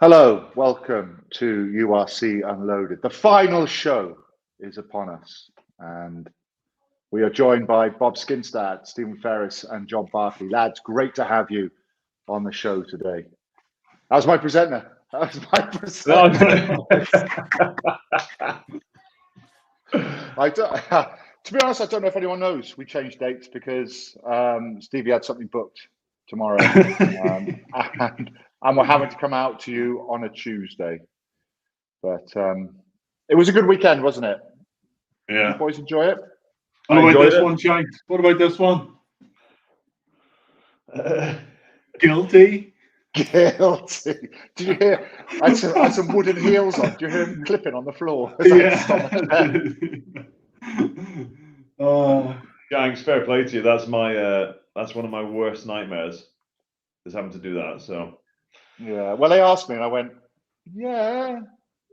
Hello, welcome to URC Unloaded. The final show is upon us, and we are joined by Bob Skinstad, Stephen Ferris, and John Barclay. Lads, great to have you on the show today. How's my presenter? How's my presenter? To be honest, I don't know if anyone knows. We changed dates because Stevie had something booked tomorrow. And we're having to come out to you on a Tuesday. But it was a good weekend, wasn't it? Yeah. Did you boys enjoy it? What about this one, Shanks? What about this one? Guilty. Guilty. Did you hear? I had some wooden heels on. Do you hear him clipping on the floor? Shanks, fair play to you. That's one of my worst nightmares, is having to do that. So yeah. Well, they asked me, and I went, yeah.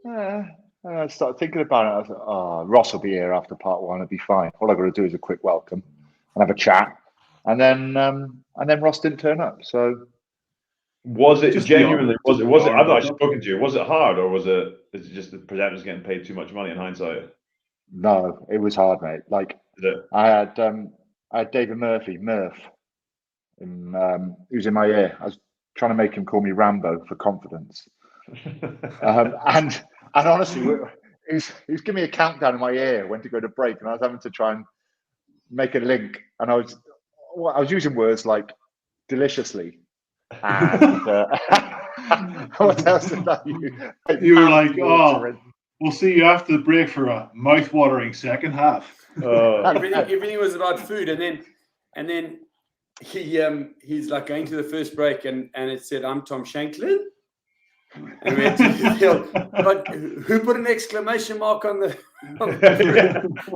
And I started thinking about it. I was like, oh, Ross will be here after part one. It'll be fine. All I've got to do is a quick welcome and have a chat. And then Ross didn't turn up. So was it just genuinely? Was it? I've not actually spoken to you. Was it hard, or is it just the presenters getting paid too much money in hindsight? No, it was hard, mate. Like I had David Murph, who's in my ear. I was trying to make him call me Rambo for confidence. And honestly, he's giving me a countdown in my ear when to go to break, and I was having to try and make a link, and I was using words like deliciously, and what else did I use? You were like, oh, we'll see you after the break for a mouth-watering second half. Everything was about food, and then he's like going to the first break, and it said, "I'm Tom Shanklin." And we went to the field. But who put an exclamation mark on the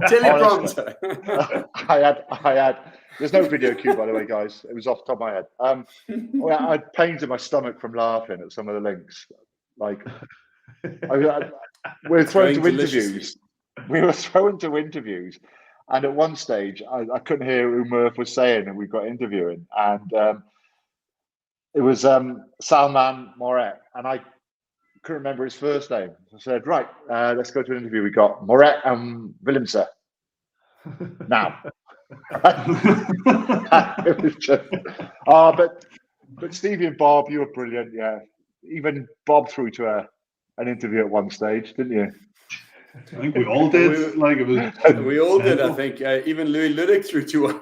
teleprompter? I had. There's no video cue, by the way, guys. It was off the top of my head. I had pains in my stomach from laughing at some of the links. Like, we're thrown to interviews. We were thrown to interviews, and at one stage, I couldn't hear who Murph was saying, and we got interviewing, and it was Salman Moret, and I couldn't remember his first name. So I said, right, let's go to an interview. We got Moret and Willemse. Now. It was just, but Stevie and Bob, you were brilliant. Yeah, even Bob threw to an interview at one stage, didn't you? I think we all did. We all did. I think even Louis Ludick threw to one.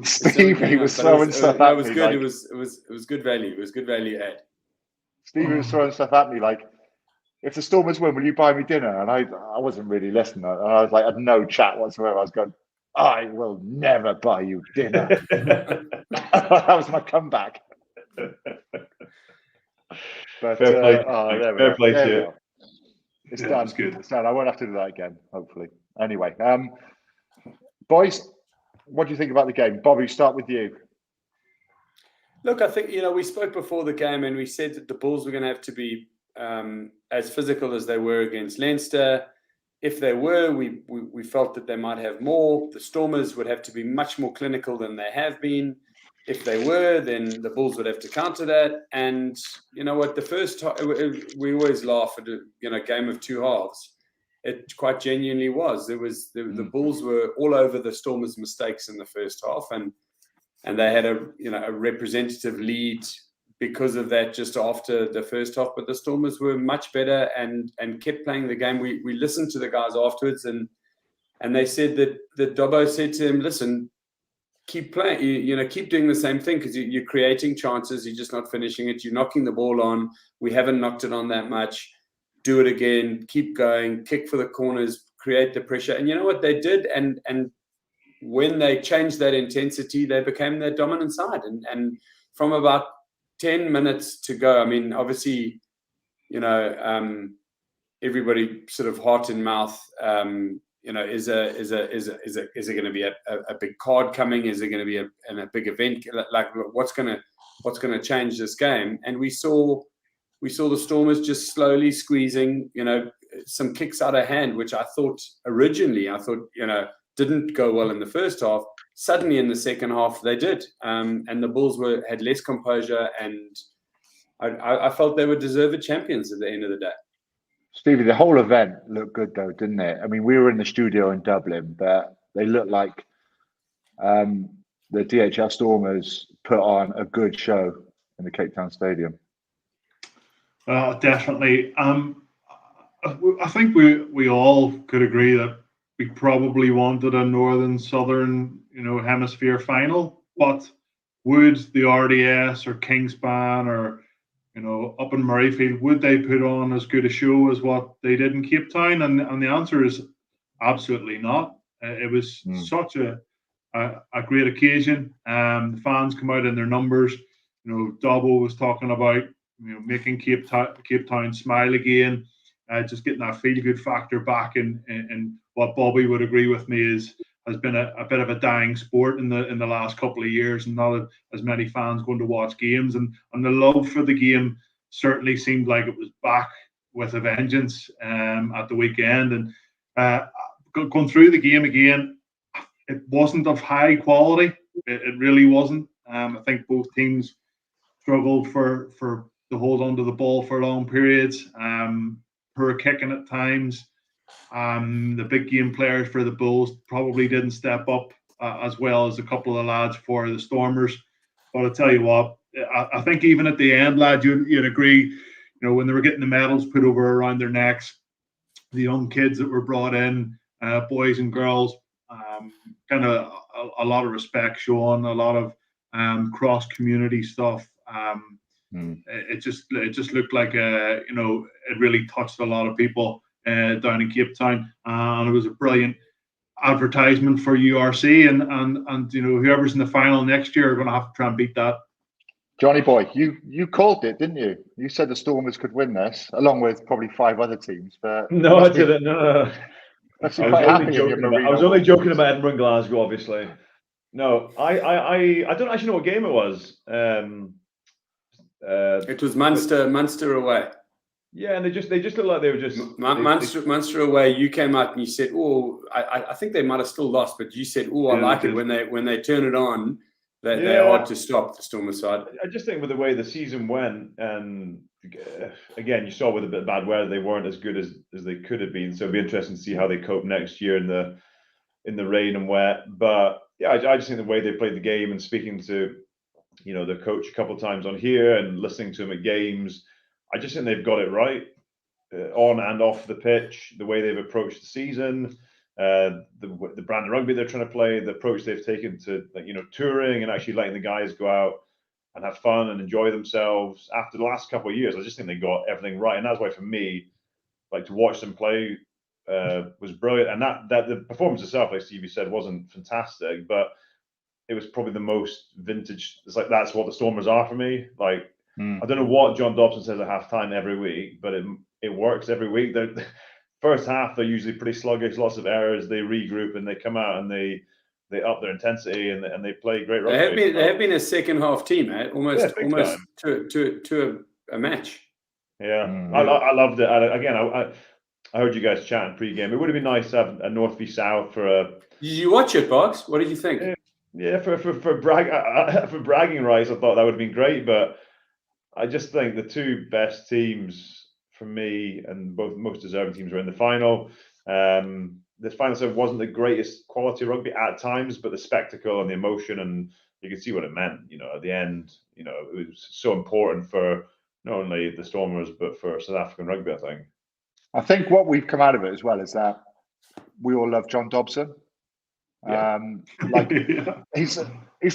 Stevie was throwing stuff at me. It was good. It was good value. It was good value add. Stevie was throwing stuff at me like, if the Stormers win, will you buy me dinner? And I wasn't really listening. And I was like, I had no chat whatsoever. I was going, I will never buy you dinner. That was my comeback. But fair play to you. It's done. It's good. It's done. I won't have to do that again, hopefully. Anyway, boys, what do you think about the game? Bobby, start with you. Look, I think, we spoke before the game and we said that the Bulls were going to have to be as physical as they were against Leinster. If they were, we felt that they might have more. The Stormers would have to be much more clinical than they have been. If they were, then the Bulls would have to counter that. And you know what? The first we always laugh at a game of two halves. It quite genuinely was. The Bulls were all over the Stormers' mistakes in the first half, and they had a representative lead because of that just after the first half. But the Stormers were much better and kept playing the game. We listened to the guys afterwards, and they said that Dobbo said to him, listen, keep playing, keep doing the same thing, because you're creating chances, you're just not finishing it, you're knocking the ball on, we haven't knocked it on that much, do it again, keep going, kick for the corners, create the pressure. And you know what they did? And when they changed that intensity, they became the dominant side. And from about 10 minutes to go, I mean, obviously, everybody sort of heart in mouth, is it going to be a big card coming? Is it going to be a big event? Like what's going to change this game? And we saw the Stormers just slowly squeezing, some kicks out of hand, which I thought didn't go well in the first half. Suddenly in the second half they did, and the Bulls had less composure, and I felt they were deserved champions at the end of the day. Stevie, the whole event looked good though, didn't it? I mean, we were in the studio in Dublin, but they looked like the DHL Stormers put on a good show in the Cape Town Stadium. Definitely. I think we all could agree that we probably wanted a northern-southern, hemisphere final. But would the RDS or Kingspan or up in Murrayfield, would they put on as good a show as what they did in Cape Town? And the answer is absolutely not. It was such a great occasion. The fans come out in their numbers. Dobbo was talking about making Cape Town smile again, just getting that feel-good factor back in what Bobby would agree with me has been a bit of a dying sport in the last couple of years, and not as many fans going to watch games. And the love for the game certainly seemed like it was back with a vengeance at the weekend. And going through the game again, it wasn't of high quality. It really wasn't. I think both teams struggled for to hold on to the ball for long periods. Poor kicking at times. The big game players for the Bulls probably didn't step up as well as a couple of lads for the Stormers. But I'll tell you what, I think even at the end, lad, you'd agree, when they were getting the medals put over around their necks, the young kids that were brought in, boys and girls, kind of a lot of respect shown, a lot of cross-community stuff. It just looked like it really touched a lot of people down in Cape Town, and it was a brilliant advertisement for URC, and whoever's in the final next year are going to have to try and beat that. Johnny boy, you called it, didn't you? You said the Stormers could win this, along with probably 5 other teams. But no, I didn't. No. I was only joking about Edinburgh and Glasgow, obviously. No, I don't actually know what game it was. It was Munster away. Yeah, and they just looked like they were just Munster away. You came out and you said, "Oh, I think they might have still lost," but you said, "Oh, I like it when they turn it on. They're hard to stop, the Stormers side." I just think with the way the season went, and again, you saw with a bit of bad weather, they weren't as good as they could have been. So it'll be interesting to see how they cope next year in the rain and wet. But yeah, I just think the way they played the game, and speaking to their coach a couple of times on here and listening to him at games, I just think they've got it right on and off the pitch. The way they've approached the season, the brand of rugby they're trying to play, the approach they've taken to touring and actually letting the guys go out and have fun and enjoy themselves. After the last couple of years, I just think they got everything right, and that's why for me, like, to watch them play was brilliant. And that the performance itself, like Stevie said, wasn't fantastic, but it was probably the most vintage. It's like that's what the Stormers are for me. Like, I don't know what John Dobson says at halftime every week, but it works every week. The first half, they're usually pretty sluggish, lots of errors. They regroup and they come out and they up their intensity and they play great rugby. They have been a second half team, almost to a match. Yeah, I loved it. I heard you guys chatting pre-game. It would have been nice to have a North v South for a. Did you watch it, Box? What did you think? Yeah, for bragging rights, I thought that would have been great, but I just think the 2 best teams for me, and both most deserving teams, were in the final. This final set wasn't the greatest quality rugby at times, but the spectacle and the emotion, and you could see what it meant. At the end, it was so important for not only the Stormers but for South African rugby. I think what we've come out of it as well is that we all love John Dobson. Yeah. He's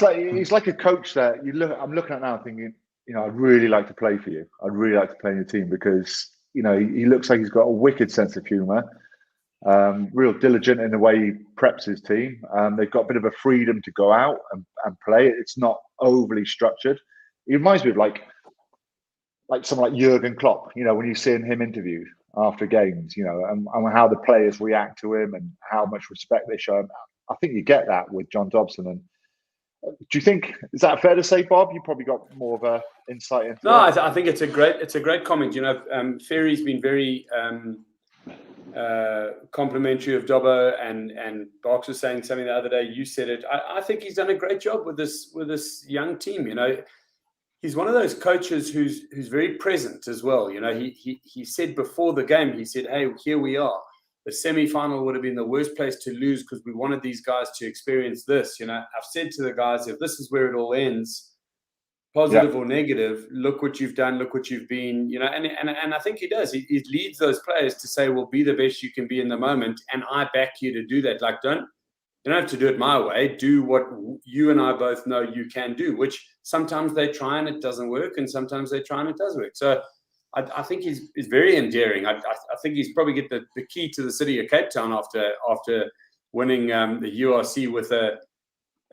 like a coach that I'm looking at now thinking, I'd really like to play for you. I'd really like to play in your team because, he looks like he's got a wicked sense of humour, real diligent in the way he preps his team. They've got a bit of a freedom to go out and play. It's not overly structured. He reminds me of like someone like Jurgen Klopp, when you see him interviewed after games, and how the players react to him and how much respect they show him. I think you get that with John Dobson. And do you think, is that fair to say, Bob? You probably got more of a insight into that. I think it's a great comment. Ferry's been very complimentary of Dobbo, and Barks was saying something the other day. You said it. I think he's done a great job with this young team. he's one of those coaches who's very present as well. You know, he said before the game, he said, "Hey, here we are. The semi-final would have been the worst place to lose because we wanted these guys to experience this." You know, I've said to the guys, if this is where it all ends, positive or negative, look what you've done, look what you've been, you know, and I think he does. He leads those players to say, well, be the best you can be in the moment, and I back you to do that. Like, you don't have to do it my way. Do what you and I both know you can do, which sometimes they try and it doesn't work, and sometimes they try and it does work. So I think he's very endearing. I think he's probably get the key to the city of Cape Town after winning the URC with a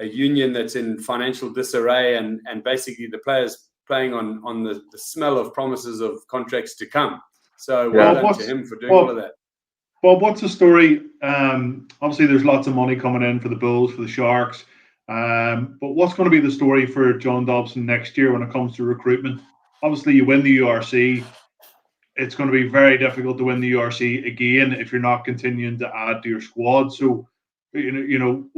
union that's in financial disarray and basically the players playing on the smell of promises of contracts to come. So well done to him for doing all of that. Well, what's the story? Obviously, there's lots of money coming in for the Bulls, for the Sharks. But what's going to be the story for John Dobson next year when it comes to recruitment? Obviously, you win the URC. It's going to be very difficult to win the URC again if you're not continuing to add to your squad. So, you know,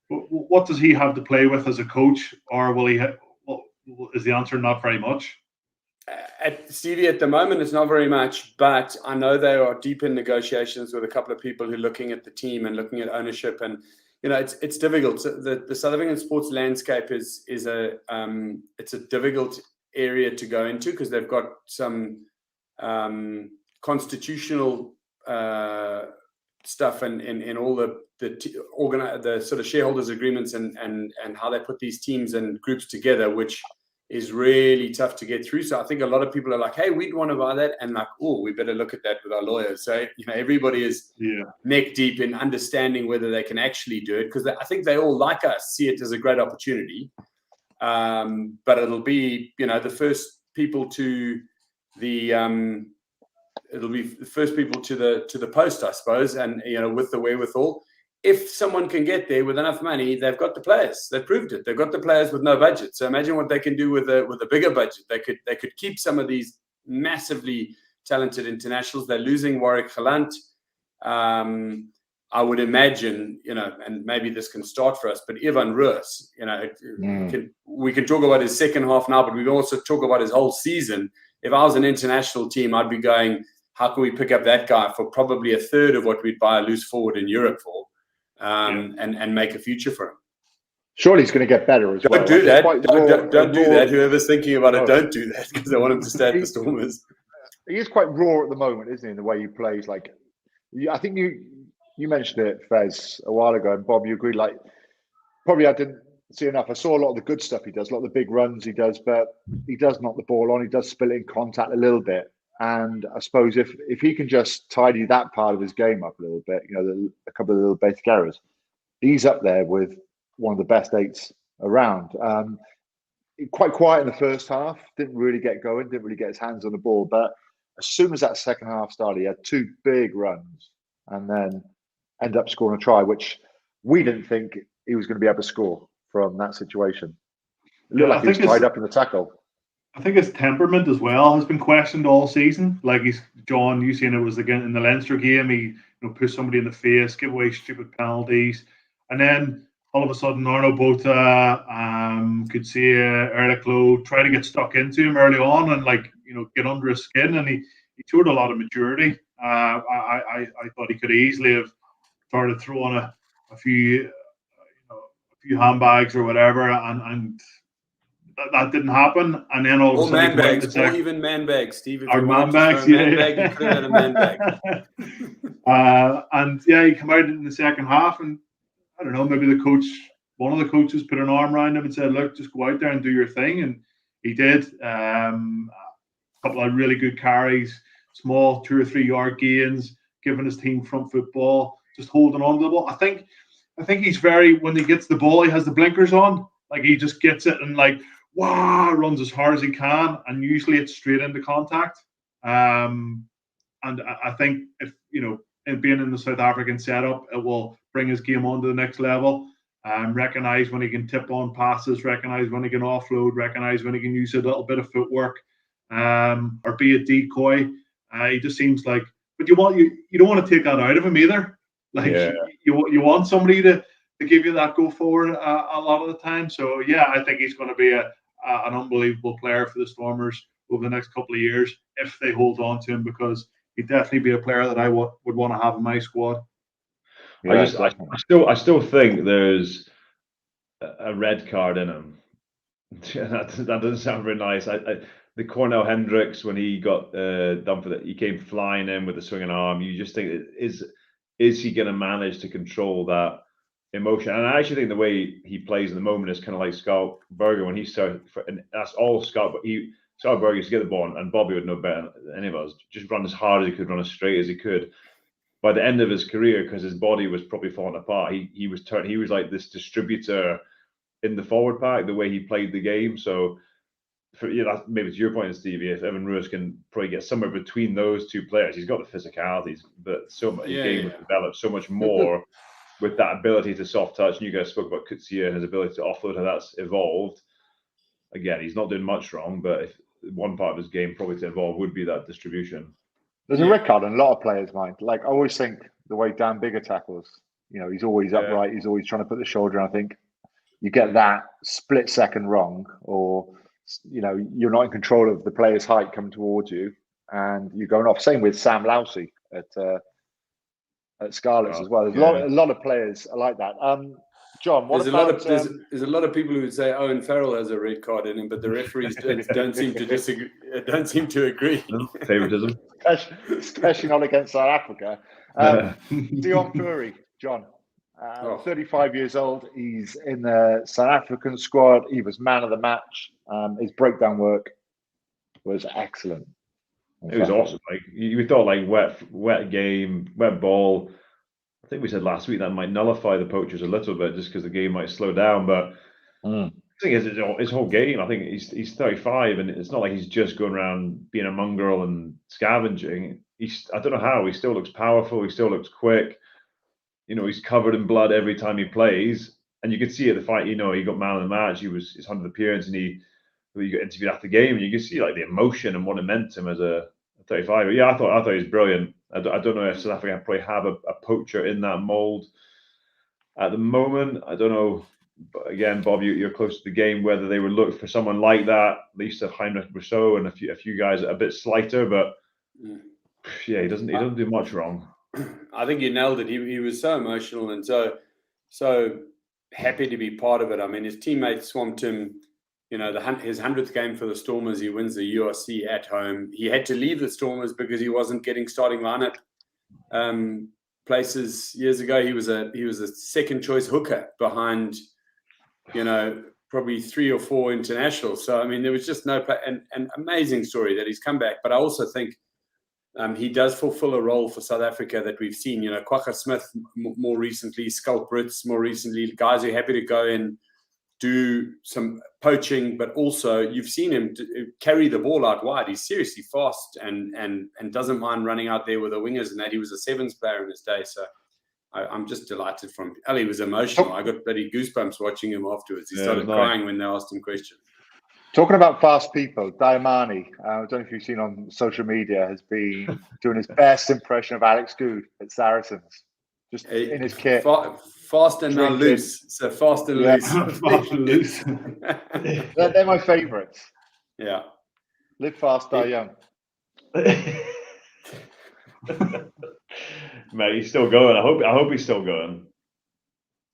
what does he have to play with as a coach, or will he? Is the answer not very much? Stevie, at the moment, it's not very much, but I know they are deep in negotiations with a couple of people who are looking at the team and looking at ownership, and you know, it's difficult. So the South African sports landscape is a difficult area to go into because they've got some constitutional stuff in all the sort of shareholders agreements and how they put these teams and groups together, which is really tough to get through. So I think a lot of people are like, hey, we'd want to buy that. And like, oh, we better look at that with our lawyers. So, you know, everybody is neck deep in understanding whether they can actually do it, because I think they all, like us, see it as a great opportunity. But it'll be, you know, the first people to the post, I suppose. And, you know, with the wherewithal, if someone can get there with enough money, they've got the players. They've proved it. They've got the players with no budget. So imagine what they can do with a bigger budget. They could keep some of these massively talented internationals. They're losing Warwick Gelant. I would imagine, you know, and maybe this can start for us, but Ivan Roos, you know, we can talk about his second half now, but we can also talk about his whole season. If I was an international team, I'd be going, how can we pick up that guy for probably a third of what we'd buy a loose forward in Europe for? And make a future for him. Surely he's going to get better as well. Don't do that. Don't do that. Whoever's thinking about it, don't do that, because I want him to stay at the Stormers. He is quite raw at the moment, isn't he, in the way he plays? Like, I think you mentioned it, Fez, a while ago, and Bob, you agreed. Like, probably I didn't see enough. I saw a lot of the good stuff he does, a lot of the big runs he does, but he does knock the ball on. He does spill it in contact a little bit. And I suppose if he can just tidy that part of his game up a little bit, you know, a couple of little basic errors, he's up there with one of the best eights around. Quite quiet in the first half, didn't really get going, didn't really get his hands on the ball. But as soon as that second half started, he had two big runs and then ended up scoring a try, which we didn't think he was going to be able to score from that situation. It looked like he was tied up in the tackle. I think his temperament as well has been questioned all season. Like John, you seen it was again in the Leinster game. He pushed somebody in the face, give away stupid penalties, and then all of a sudden Arno Botha, could see Erliklo try to get stuck into him early on and get under his skin, and he showed a lot of maturity. I thought he could easily have started throwing a few handbags or whatever, and that didn't happen, and then all of a sudden, or even man bags, Steve. Or man bags, yeah. You could have had a man bag. And yeah, he came out in the second half, and I don't know, maybe one of the coaches put an arm around him and said, "Look, just go out there and do your thing," and he did. A couple of really good carries, small 2 or 3 yard gains, giving his team front football, just holding on to the ball. I think he's when he gets the ball, he has the blinkers on, like he just gets it and runs as hard as he can, and usually it's straight into contact. And I think if being in the South African setup, it will bring his game on to the next level. Recognize when he can tip on passes, recognize when he can offload, recognize when he can use a little bit of footwork, or be a decoy. He just seems like, but you don't want to take that out of him either. You want somebody to give you that go forward a lot of the time. So yeah, I think he's going to be a an unbelievable player for the Stormers over the next couple of years if they hold on to him, because he'd definitely be a player that I would want to have in my squad. Yeah, I still think there's a red card in him. that doesn't sound very nice. The Cornell Hendricks, when he got done for that, he came flying in with a swinging arm. You just think, is he going to manage to control that emotion? And I actually think the way he plays in the moment is kind of like Scott Berger when he started. And that's all Scott. But Scott Berger used to get the ball, and Bobby would know better than any of us. Just run as hard as he could, run as straight as he could. By the end of his career, because his body was probably falling apart, he was like this distributor in the forward pack, the way he played the game. So, maybe to your point, Stevie, if Evan Ruiz can probably get somewhere between those two players, he's got the physicalities, but his game was developed so much more with that ability to soft touch. And you guys spoke about Kutsia and his ability to offload, how that's evolved. Again, he's not doing much wrong, but if one part of his game probably to evolve would be that distribution. There's a record in a lot of players' mind. Like, I always think the way Dan Bigger tackles, he's always upright. He's always trying to put the shoulder. And I think you get that split second wrong, or, you're not in control of the player's height coming towards you and you're going off. Same with Sam Lousy at Scarlets as well. There's a lot of players are like that. John, there's a lot of people who would say Owen Farrell has a red card in him, but the referees don't seem to disagree. Don't seem to agree. Favoritism, especially not against South Africa. Deon Fourie, John, 35 years old. He's in the South African squad. He was man of the match. His breakdown work was excellent. It was awesome. Like, we thought, like, wet game, wet ball. I think we said last week that might nullify the poachers a little bit just because the game might slow down. But I think his whole game, I think he's 35, and it's not like he's just going around being a mongrel and scavenging. I don't know how. He still looks powerful. He still looks quick. He's covered in blood every time he plays. And you could see at the fight, he got man of the match. He was his 100th appearance, and he got interviewed after the game. And you could see, like, the emotion and what it meant to him as a 35. But yeah, I thought he was brilliant. I don't know if South Africa probably have a poacher in that mold at the moment. I don't know. But again, Bob, you're close to the game, whether they would look for someone like that, at least of Heinrich Rousseau and a few guys a bit slighter. But yeah, he doesn't do much wrong. I think you nailed it. He was so emotional and so happy to be part of it. I mean, his teammates swamped him. His 100th game for the Stormers, he wins the URC at home. He had to leave the Stormers because he wasn't getting starting lineup places years ago. He was a second choice hooker behind, probably 3 or 4 internationals. So I mean, there was just no an amazing story that he's come back. But I also think he does fulfill a role for South Africa that we've seen. Kwagga Smith more recently, Skulk Brits more recently, guys who are happy to go in, do some poaching, but also you've seen him carry the ball out wide. He's seriously fast and doesn't mind running out there with the wingers and that. He was a sevens player in his day. So I'm just delighted from Ali. He was emotional. I got bloody goosebumps watching him afterwards. He started crying when they asked him questions. Talking about fast people, Diamani, I don't know if you've seen on social media, has been doing his best impression of Alex Good at Saracens. Just in his kit. Fast and not loose. So fast and loose. Fast and loose. They're my favourites. Yeah. Live fast, die young. Mate, he's still going. I hope he's still going.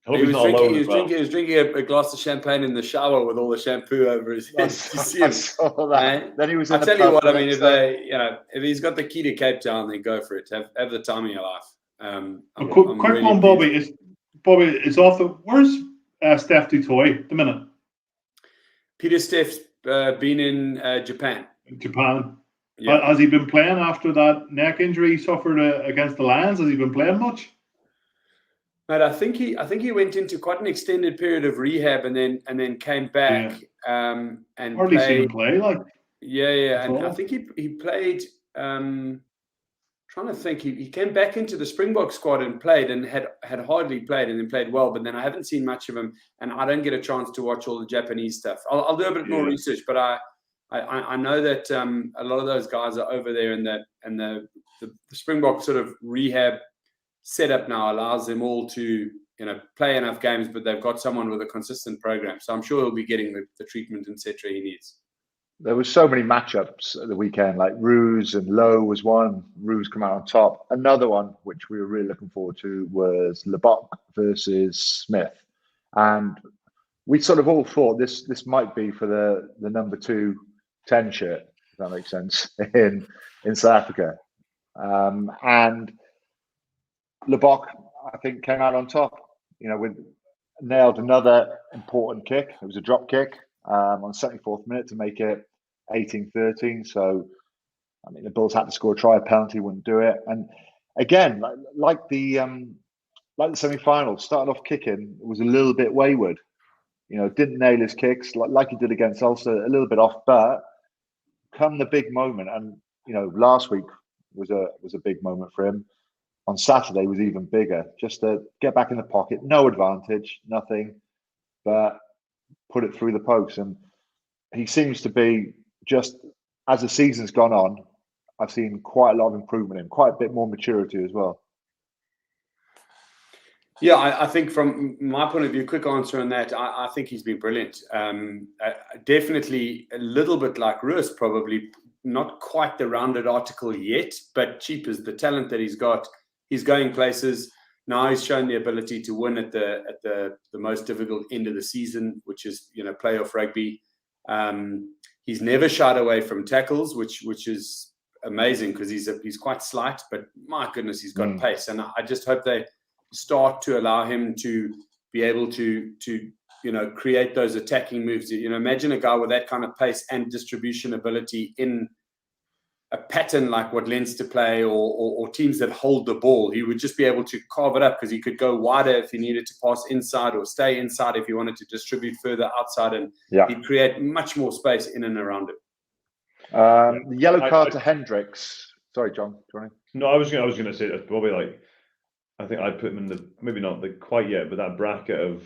He was drinking a glass of champagne in the shower with all the shampoo over his head. I saw that. Then he was. I tell you what, I mean, if he's got the key to Cape Town, then go for it. Have the time of your life. Quick one, Bobby. It's off the. Where's Steph du Toit at the minute? Peter Steph's been in Japan. Japan. Yeah. Has he been playing after that neck injury he suffered against the Lions? Has he been playing much? Mate, I think he went into quite an extended period of rehab and then came back and hardly seen him play, like. Yeah, and I think he played. Trying to think, he came back into the Springbok squad and played and had hardly played and then played well, but then I haven't seen much of him and I don't get a chance to watch all the Japanese stuff. I'll do a bit more research, but I know that a lot of those guys are over there and the Springbok sort of rehab setup now allows them all to play enough games, but they've got someone with a consistent program. So I'm sure he'll be getting the treatment, etc. he needs. There were so many matchups at the weekend, like Roos and Lowe was one. Roos come out on top. Another one, which we were really looking forward to, was LeBoc versus Smith. And we sort of all thought this might be for the number 2 10 shirt, if that makes sense, in South Africa. And LeBoc, I think, came out on top, nailed another important kick. It was a drop kick on the 74th minute to make it 18-13. So, I mean, the Bulls had to score a try, a penalty, wouldn't do it. And again, like the semi-final, started off kicking, it was a little bit wayward. Didn't nail his kicks like he did against Ulster, a little bit off. But come the big moment, and last week was a big moment for him. On Saturday was even bigger, just to get back in the pocket, no advantage, nothing, but put it through the post. And he seems to be, just as the season's gone on, I've seen quite a lot of improvement in him, quite a bit more maturity as well. Yeah, I think from my point of view, quick answer on that, I think he's been brilliant. Definitely a little bit like Russ, probably not quite the rounded article yet, but cheap is the talent that he's got. He's going places. Now he's shown the ability to win at the most difficult end of the season, which is playoff rugby. He's never shied away from tackles, which is amazing because he's quite slight, but my goodness, he's got pace. And I just hope they start to allow him to be able to create those attacking moves. Imagine a guy with that kind of pace and distribution ability in a pattern like what Leinster play or teams that hold the ball. He would just be able to carve it up because he could go wider if he needed to pass inside or stay inside if he wanted to distribute further outside, and he'd create much more space in and around it. The yellow card to Hendricks. Sorry, John. Do you want to? No, I was going to say that's probably I think I'd put him in maybe not quite yet, but that bracket of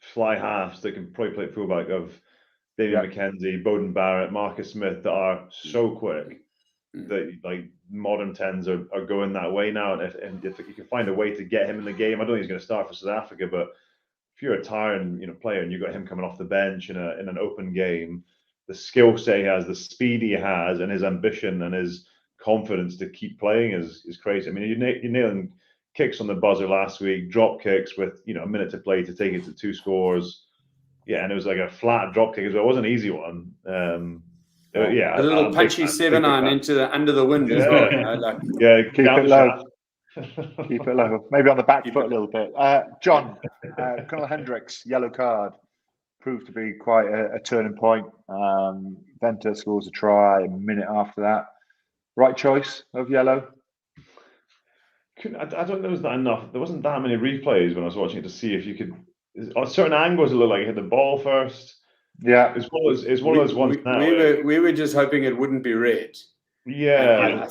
fly halves that can probably play fullback of David McKenzie, Bowden Barrett, Marcus Smith, that are so quick that modern 10s are going that way now. And if you can find a way to get him in the game, I don't think he's going to start for South Africa, but if you're a tiring player and you've got him coming off the bench in an open game, the skill set he has, the speed he has, and his ambition and his confidence to keep playing is crazy. I mean, you're nailing kicks on the buzzer last week, drop kicks with a minute to play to take it to 2 scores. Yeah, and it was like a flat drop kick as well. It wasn't an easy one. A little punchy 7-iron under the wind as well. Keep it low. Keep it low. Maybe on the back foot a little bit. John, Colonel Hendricks, yellow card, proved to be quite a turning point. Venter scores a try a minute after that. Right choice of yellow? I don't know, was that enough? There wasn't that many replays when I was watching it to see if you could. On certain angles, it looked like he hit the ball first. Yeah, it's one of those ones. We were just hoping it wouldn't be red. Yeah,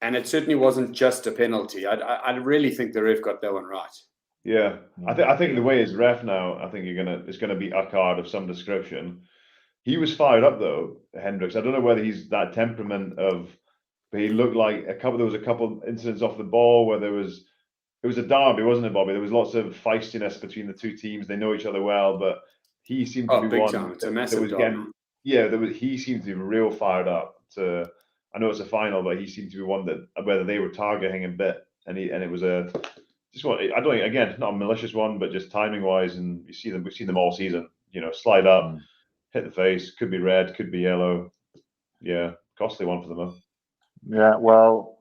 and it certainly wasn't just a penalty. I really think the ref got that one right. Yeah, I think the way it's ref now, I think it's gonna be a card of some description. He was fired up though, Hendricks. I don't know whether he's that temperament of. But he looked like there was a couple incidents off the ball where it was a derby, wasn't it, Bobby? There was lots of feistiness between the two teams. They know each other well, but he seemed to be big one. Time. It's a massive derby. He seemed to be real fired up. I know it's a final, but he seemed to be one that whether they were targeting him a bit, and it was I don't think, again, not a malicious one, but just timing wise, and we've seen them all season. Slide up, hit the face, could be red, could be yellow. Yeah, costly one for them though. Yeah, well,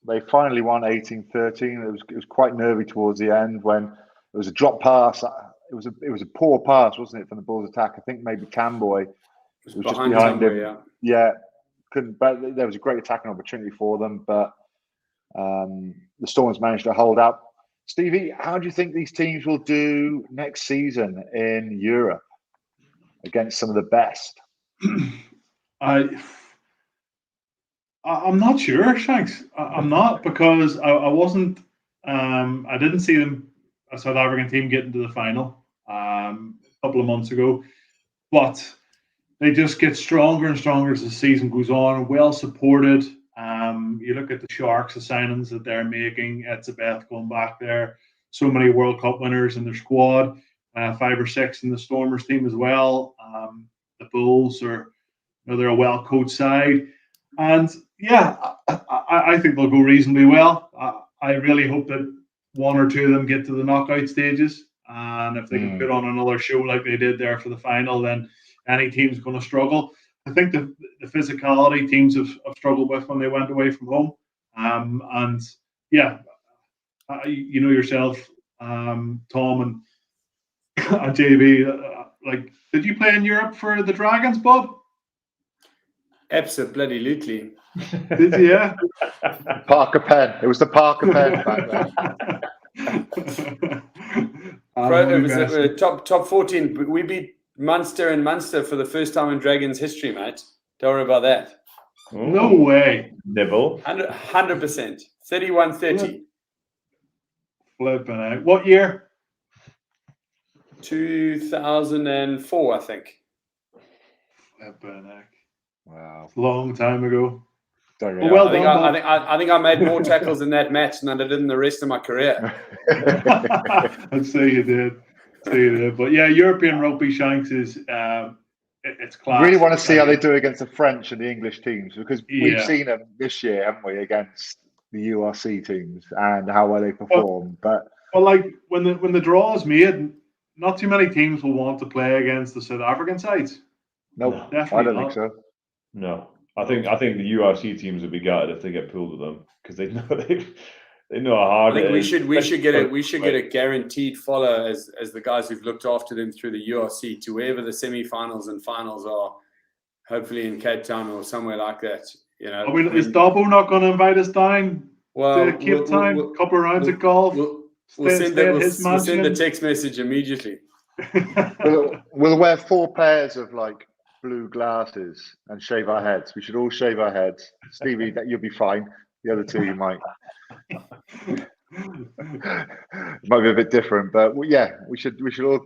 they finally won 18-13. It was quite nervy towards the end when it was a drop pass. It was a poor pass, wasn't it, from the Bulls attack? I think maybe Camboy was just behind him. Yeah, couldn't. But there was a great attacking opportunity for them, but the Stormers managed to hold up. Stevie, how do you think these teams will do next season in Europe against some of the best? I'm not sure, Shanks. I'm not, because I wasn't. I didn't see a South African team get into the final a couple of months ago, but they just get stronger and stronger as the season goes on. Well supported. You look at the Sharks, the signings that they're making. Etzebeth going back there, so many World Cup winners in their squad, 5 or 6 in the Stormers team as well. The Bulls are, they're a well-coached side. And yeah, I think they'll go reasonably well. I really hope that 1 or 2 of them get to the knockout stages. And if they can put on another show like they did there for the final, then any team's going to struggle. I think the physicality teams have struggled with when they went away from home. And yeah, you know yourself, Tom and JB, like, did you play in Europe for the Dragons, Bob? Absolutely. Did you? Yeah. Parker Pen. It was the Parker Pen back then. It was top 14. We beat Munster and Munster for the first time in Dragons history, mate. Don't worry about that. No way. Nibble. 100%. 31-30. Flipping out. What year? 2004, I think. Flipping out. Wow. Long time ago. Well, well I think I made more tackles in that match than I did in the rest of my career. I'd say you did. But yeah, European rugby, Shanks, is it's class. I really want to see how they do against the French and the English teams, because we've seen them this year, haven't we, against the URC teams and how well they perform. Well, like when the draw is made, not too many teams will want to play against the South African sides. No, definitely I don't think so. No, I think the URC teams would be gutted if they get pulled with them, because they know how hard it is. We should get a guaranteed follow as the guys who've looked after them through the URC to wherever the semi-finals and finals are, hopefully in Cape Town or somewhere like that. You know, I mean, is Dobson not going to invite us down to Cape Town? A couple of rounds of golf. We'll send the text message immediately. We'll wear 4 pairs of like blue glasses and shave our heads. We should all shave our heads. Stevie, that you'll be fine. The other 2 you might. It might be a bit different, but yeah, we should all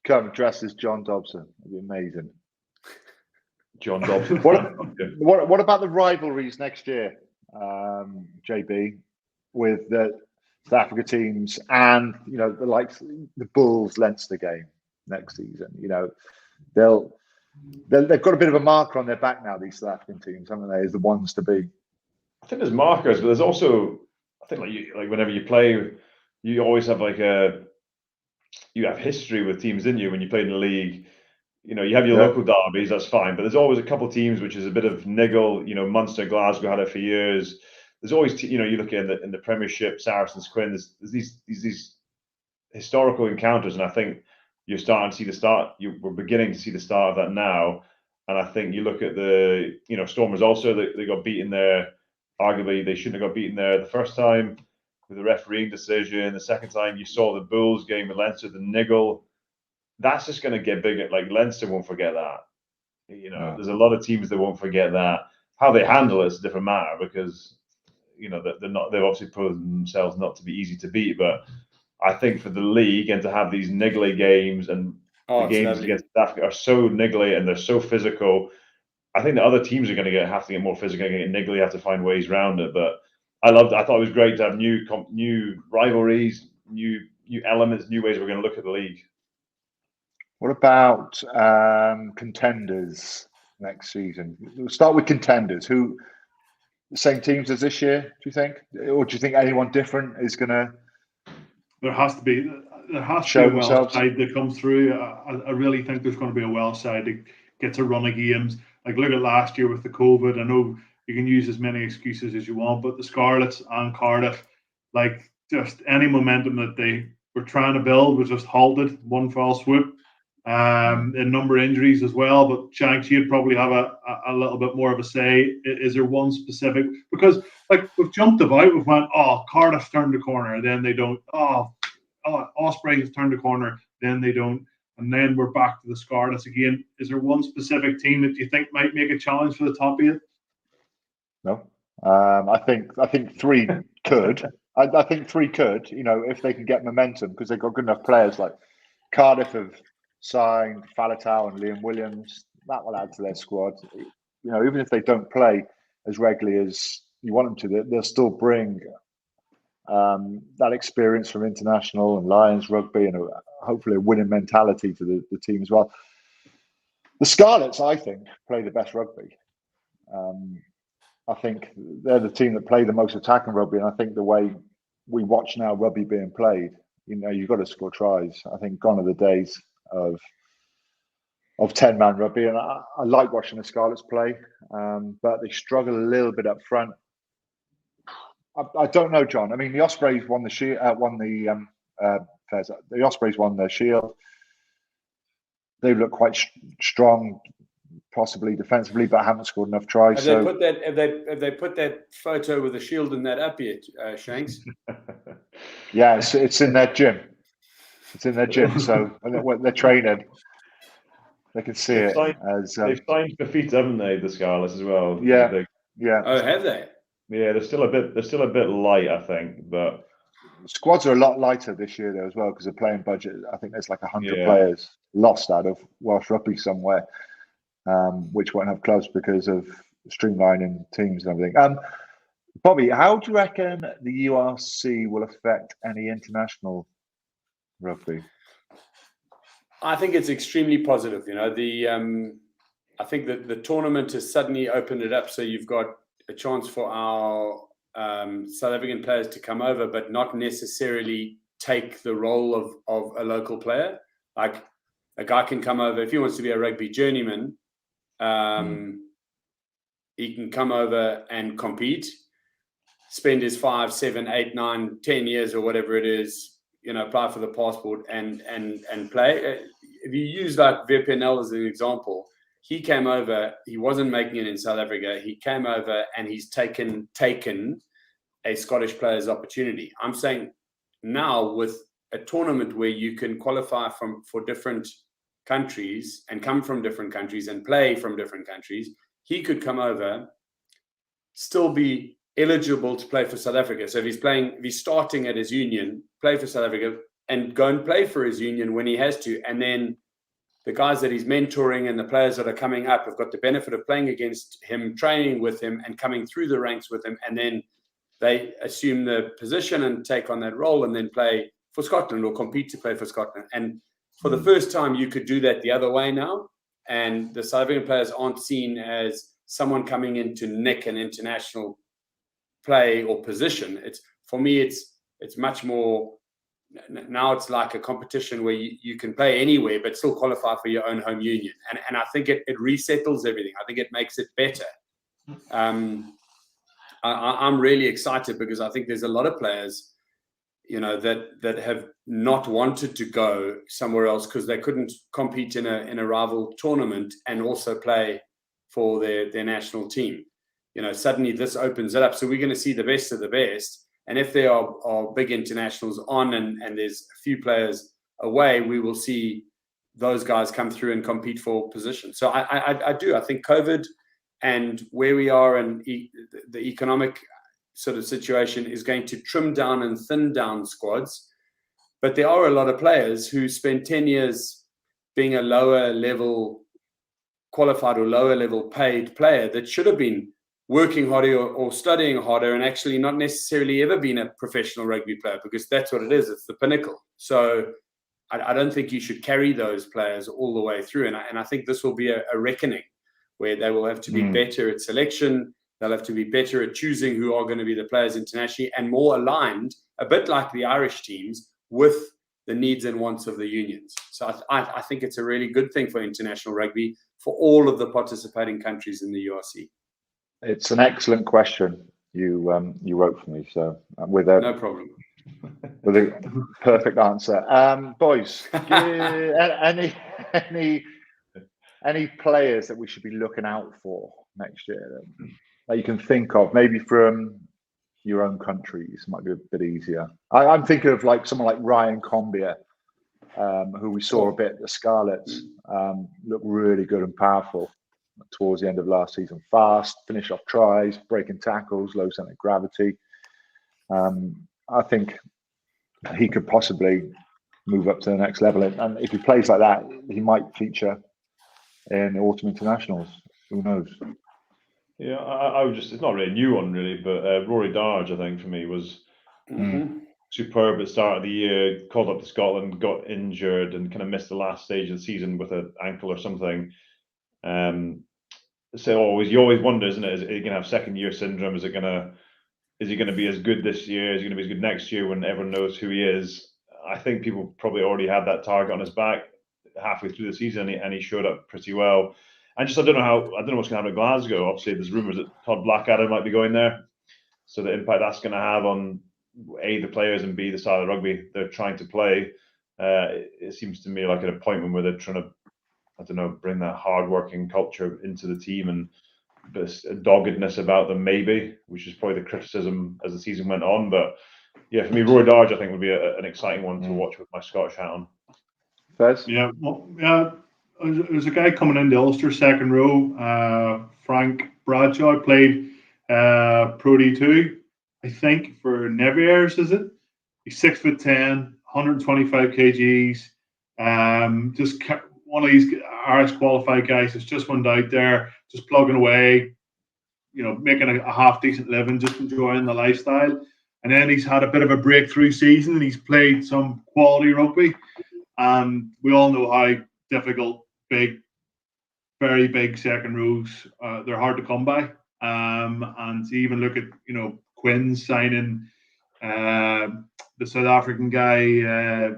come dressed as John Dobson. It'd be amazing. John Dobson. What about the rivalries next year, JB, with the South Africa teams and the likes the Bulls Leinster game next season? They've got a bit of a marker on their back now, these South African teams, haven't they, as the ones to be. I think there's markers, but there's also, I think like whenever you play, you always have you have history with teams in you when you play in the league. You have your local derbies, that's fine, but there's always a couple of teams which is a bit of niggle. Munster, Glasgow had it for years. There's always, you look at in the Premiership, Saracens, Quinn. There's these historical encounters, and I think you're starting to see the start. We're beginning to see the start of that now, and I think you look at the Stormers also. They got beaten there. Arguably, they shouldn't have got beaten there the first time with the refereeing decision. The second time, you saw the Bulls game with Leinster, the niggle. That's just going to get bigger. Like Leinster won't forget that. There's a lot of teams that won't forget that. How they handle it is a different matter, because they're not. They've obviously proven themselves not to be easy to beat. But I think for the league and to have these niggly games and the games against South Africa are so niggly and they're so physical. I think the other teams are going to have to get more physical, get niggly, have to find ways around it. But I thought it was great to have new rivalries, new elements, new ways we're going to look at the league. What about contenders next season? We'll start with contenders. Who, the same teams as this year, do you think? Or do you think anyone different is going to? There has to be a Welsh side that comes through. I really think there's going to be a Welsh side that gets a run of games. Like, look at last year with the COVID. I know you can use as many excuses as you want, but the Scarlets and Cardiff, like, just any momentum that they were trying to build was just halted, one fell swoop. A number of injuries as well, but Shanks, you'd probably have a little bit more of a say. Is there one specific? Because like we've jumped about, we've went, Cardiff turned the corner, then they don't. Osprey has turned the corner, then they don't, and then we're back to the Scarlets again. Is there one specific team that you think might make a challenge for the top 8? No, I think 3 could. I think 3 could. If they can get momentum, because they've got good enough players. Like Cardiff have signed Faletau and Liam Williams. That will add to their squad. Even if they don't play as regularly as you want them to, they'll still bring that experience from international and Lions rugby, and hopefully a winning mentality to the team as well. The Scarlets, I think, play the best rugby. I think they're the team that play the most attacking rugby, and I think the way we watch now rugby being played, you've got to score tries. I think gone are the days of 10-man rugby, and I like watching the Scarlets play, but they struggle a little bit up front. I don't know, John. I mean, the Ospreys won the shield. The Ospreys won the shield. They look quite strong, possibly defensively, but haven't scored enough tries. Have they put that photo with the shield in that up yet, Shanks? Yeah, it's in their gym. It's in their gym. So when they're training, they can see it. They've signed for feet, haven't they? The Scarlets as well. Yeah. Oh, have they? Yeah, they're still a bit light, I think, but squads are a lot lighter this year though as well because the playing budget. I think there's like 100 players lost out of Welsh rugby somewhere, which won't have clubs because of streamlining teams and everything. Bobby, how do you reckon the URC will affect any international rugby? I think it's extremely positive. I think that the tournament has suddenly opened it up, so you've got a chance for our South African players to come over, but not necessarily take the role of a local player. Like a guy can come over if he wants to be a rugby journeyman. He can come over and compete, spend his 5, 7, 8, 9, 10 years or whatever it is, apply for the passport and play. If you use like Verpenel as an example, he came over, he wasn't making it in South Africa. He came over and he's taken a Scottish player's opportunity. I'm saying now with a tournament where you can qualify for different countries and come from different countries and play from different countries, he could come over, still be eligible to play for South Africa. So if he's starting at his union, play for South Africa and go and play for his union when he has to. And then the guys that he's mentoring and the players that are coming up have got the benefit of playing against him, training with him and coming through the ranks with him. And then they assume the position and take on that role and then play for Scotland or compete to play for Scotland. And for the first time, you could do that the other way now. And the South African players aren't seen as someone coming in to nick an international play or position. For me, it's much more. Now it's like a competition where you can play anywhere but still qualify for your own home union. And I think it resettles everything. I think it makes it better. I'm really excited because I think there's a lot of players, that have not wanted to go somewhere else because they couldn't compete in a rival tournament and also play for their national team. Suddenly this opens it up. So we're going to see the best of the best. And if there are big internationals on and there's a few players away, we will see those guys come through and compete for position. So I do. I think COVID and where we are and the economic sort of situation is going to trim down and thin down squads. But there are a lot of players who spend 10 years being a lower level qualified or lower level paid player that should have been working harder or studying harder and actually not necessarily ever been a professional rugby player, because that's what it is. It's the pinnacle. So I don't think you should carry those players all the way through. And I think this will be a reckoning where they will have to be better at selection. They'll have to be better at choosing who are going to be the players internationally and more aligned, a bit like the Irish teams, with the needs and wants of the unions. So I think it's a really good thing for international rugby for all of the participating countries in the URC. It's an excellent question you wrote for me, so no problem. With a perfect answer. Boys, any players that we should be looking out for next year that you can think of, maybe from your own countries? Might be a bit easier. I'm thinking of like someone like Ryan Combier, who we saw a bit at the Scarlets, look really good and powerful towards the end of last season. Fast, finish off tries, breaking tackles, low centre of gravity. I think he could possibly move up to the next level. And if he plays like that, he might feature in the autumn internationals. Who knows? Yeah, I would just, it's not really a new one really, but Rory Darge, I think, for me was superb at the start of the year, called up to Scotland, got injured, and kind of missed the last stage of the season with an ankle or something. So you always wonder, isn't it? Is he going to have second year syndrome? Is he going to be as good this year? Is he going to be as good next year when everyone knows who he is? I think people probably already had that target on his back halfway through the season, and he showed up pretty well. I don't know what's going to happen at Glasgow. Obviously, there's rumours that Todd Blackadder might be going there. So the impact that's going to have on A, the players, and B, the style of rugby they're trying to play. It seems to me like an appointment where they're trying to, I don't know, bring that hard-working culture into the team and this doggedness about them, maybe, which is probably the criticism as the season went on. But yeah, for me, Roy Darge, I think, would be an exciting one to watch with my Scottish hat on. Fez? Yeah, there's a guy coming in the Ulster second row, Frank Bradshaw, played Pro D2, I think, for Neviers, is it? He's 6'10", 125 kgs. Just one of these Irish qualified guys that's just went out there, just plugging away, making a half decent living, just enjoying the lifestyle. And then he's had a bit of a breakthrough season, and he's played some quality rugby. We all know how difficult very big second rows, they're hard to come by. And to even look at, Quinn signing the South African guy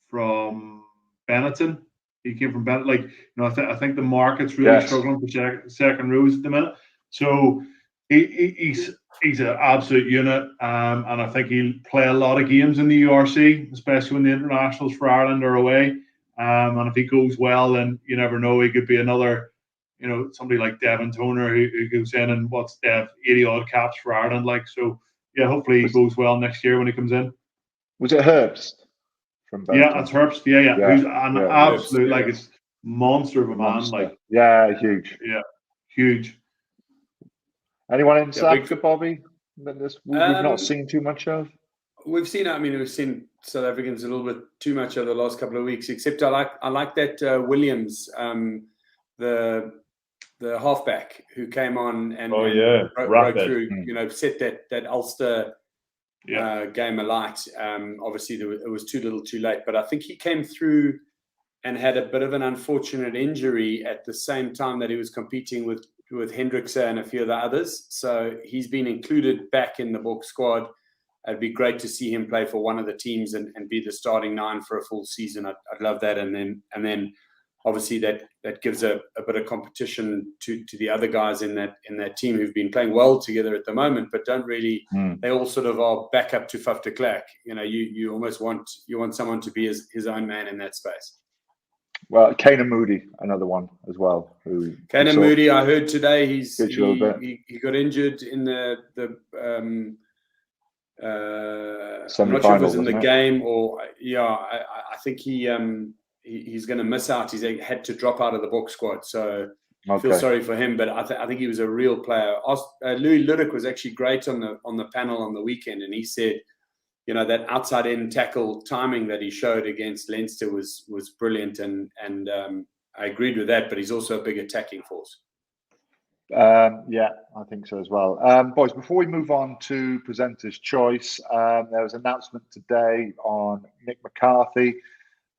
from Benetton. He came from Benetton. I think the market's really struggling for second rows at the minute. So he's an absolute unit, and I think he'll play a lot of games in the URC, especially when the internationals for Ireland are away. And if he goes well, then you never know, he could be another, somebody like Devin Toner who goes in and 80 odd caps for Ireland. So yeah, hopefully he goes well next year when he comes in. Was it Herbst from Benetton? Yeah, that's Herbst. Yeah. Who's an absolute it's monster of a man. Huge. Yeah, huge. Anyone in South Africa, Bobby, that we've not seen too much of? We've seen South Africans a little bit too much over the last couple of weeks. Except I like that Williams, the halfback who came on and broke through. Set that Ulster game alight. Obviously, it was too little, too late. But I think he came through and had a bit of an unfortunate injury at the same time that he was competing with Hendrickse and a few of the others. So he's been included back in the Boks squad. It'd be great to see him play for one of the teams and be the starting 9 for a full season. I'd love that. And then obviously that gives a bit of competition to the other guys in that team who've been playing well together at the moment, but don't really. They all sort of are back up to Faf de Klerk. You almost want someone to be his own man in that space. Well, Kanan Moody, another one as well. Kanan Moody, I heard today he got injured in the I'm not sure if it was in the game or I think he's going to miss out. He's had to drop out of the Boks squad, so I feel sorry for him. But I think he was a real player. Louis Ludwig was actually great on the panel on the weekend, and he said, that outside in tackle timing that he showed against Leinster was brilliant, and I agreed with that. But he's also a big attacking force. Yeah, I think so as well. Boys, before we move on to Presenter's Choice, there was an announcement today on Nick McCarthy,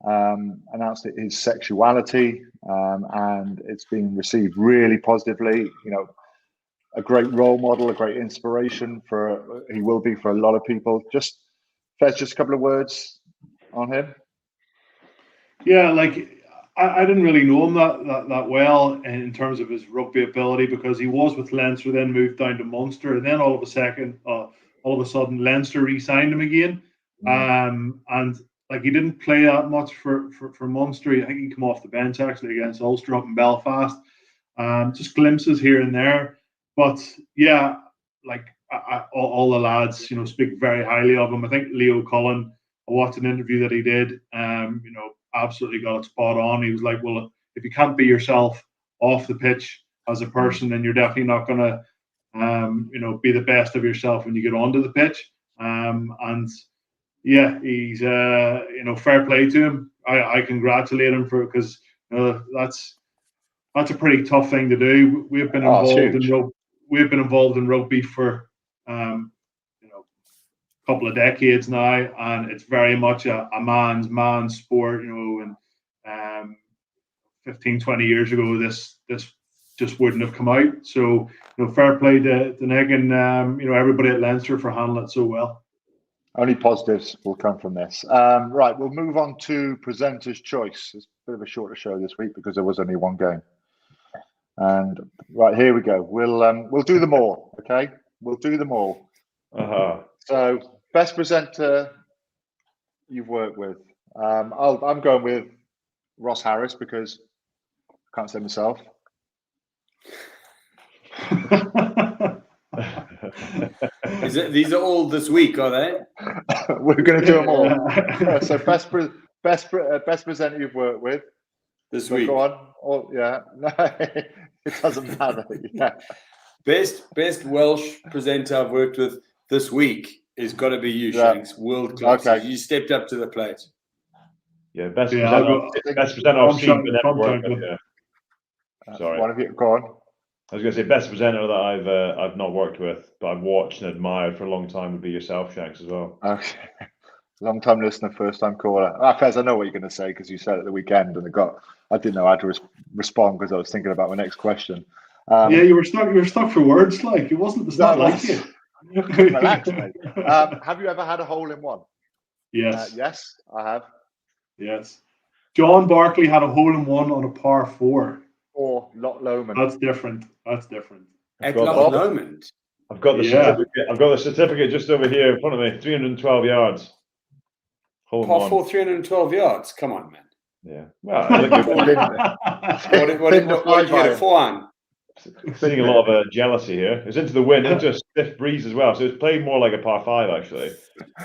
announced his sexuality, and it's been received really positively. A great role model, a great inspiration he will be for a lot of people. Just a couple of words on him. Yeah, I didn't really know him that well in terms of his rugby ability, because he was with Leinster, then moved down to Munster, and then all of a sudden Leinster re-signed him again. And he didn't play that much for Munster. I think he came off the bench actually against Ulster up in Belfast. Just glimpses here and there, but yeah, all the lads, speak very highly of him. I think Leo Cullen, I watched an interview that he did. Absolutely got it spot on. He was like, well, if you can't be yourself off the pitch as a person, then you're definitely not going to, be the best of yourself when you get onto the pitch. And yeah, he's, fair play to him. I congratulate him because that's a pretty tough thing to do. We've been involved in rugby for, couple of decades now, and it's very much a man's sport, and 15, 20 years ago, this just wouldn't have come out. So, fair play to Nick and everybody at Leinster for handling it so well. Only positives will come from this. Right, we'll move on to presenter's choice. It's a bit of a shorter show this week because there was only one game. And right, here we go. We'll do them all. Okay, we'll do them all. So, best presenter you've worked with. I'm going with Ross Harris because I can't say myself. These are all this week, are they? We're going to do them all. So best presenter you've worked with this week. Go on. Oh yeah, no, it doesn't matter. Yeah. Best Welsh presenter I've worked with this week is got to be you, Shanks. World class. Okay. You stepped up to the plate. Yeah, best presenter I've seen, but never worked with. Yeah. Sorry. One of you, go on. I was going to say best presenter that I've not worked with, but I've watched and admired for a long time would be yourself, Shanks, as well. Okay. Long time listener, first time caller. Fez, I know what you're going to say because you said it at the weekend, and I didn't know how to respond because I was thinking about my next question. Yeah, you were stuck for words. Like it's not like you. Relax, mate. Have you ever had a hole in one? Yes. Yes, I have. Yes. John Barclay had a hole in one on a par 4. Or Loch Lomond. That's different. At Loch Lomond. I've got the certificate. I've got the certificate just over here in front of me. 312 yards. Par 4, 312 yards. Come on, man. Yeah. Well, what did you get a 4 on? Feeling a lot of jealousy here. It's into the wind, into a stiff breeze as well. So it's played more like a par 5, actually.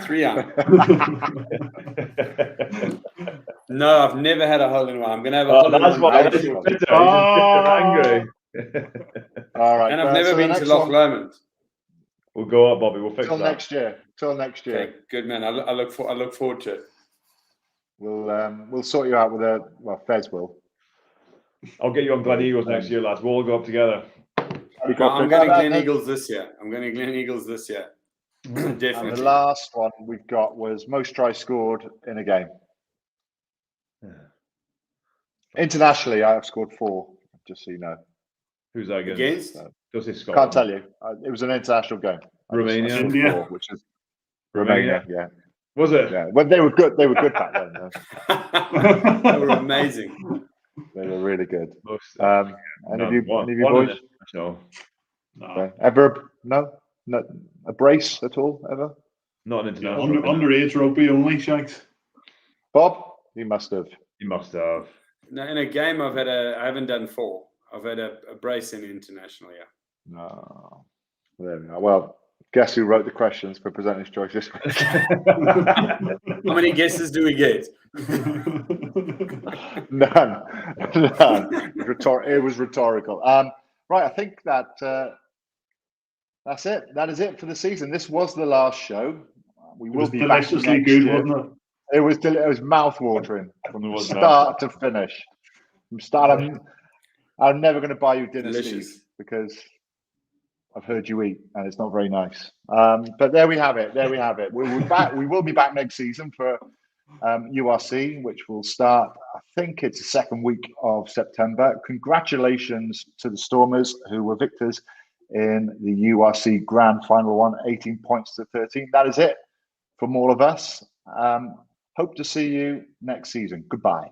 3 on. No, I've never had a hole in one. I'm going to have a hole in one. That's what I was angry. All right. And I've never been to Loch Lomond. We'll go up, Bobby. We'll fix that. Till next year. Okay, good, man. I look forward to it. We'll sort you out with Fez will. I'll get you on Glen Eagles next year, lads. We'll all go up together. I'm going to Glen Eagles this year. Definitely. And the last one we've got was most tries scored in a game. Internationally, I have scored 4, just so you know. Who's that against? Can't tell you. It was an international game. Romania. India. Which is Romania, yeah. Was it? Yeah. Well, they were good. They were good back then. They were amazing. They were really good. Any of you boys? No. Ever? No? A brace at all? Ever? Not an international. Underage rugby only, Shanks. Bob? You must have. You must have. No, in a game I haven't done 4. I've had a brace in international, yeah. No. There we are. Well, guess who wrote the questions for presenter's choice this week? How many guesses do we get? None. It was rhetorical. Right, I think that's it. That is it for the season. This was the last show. We will be back next year. Wasn't it? It was mouth-watering from start to finish. From start, I'm never going to buy you dinner, Steve, because I've heard you eat, and it's not very nice. But there we have it. We will be back next season for URC, which will start. I think it's the second week of September. Congratulations to the Stormers, who were victors in the URC Grand Final 1, 18 points to 13. That is it from all of us. Hope to see you next season. Goodbye.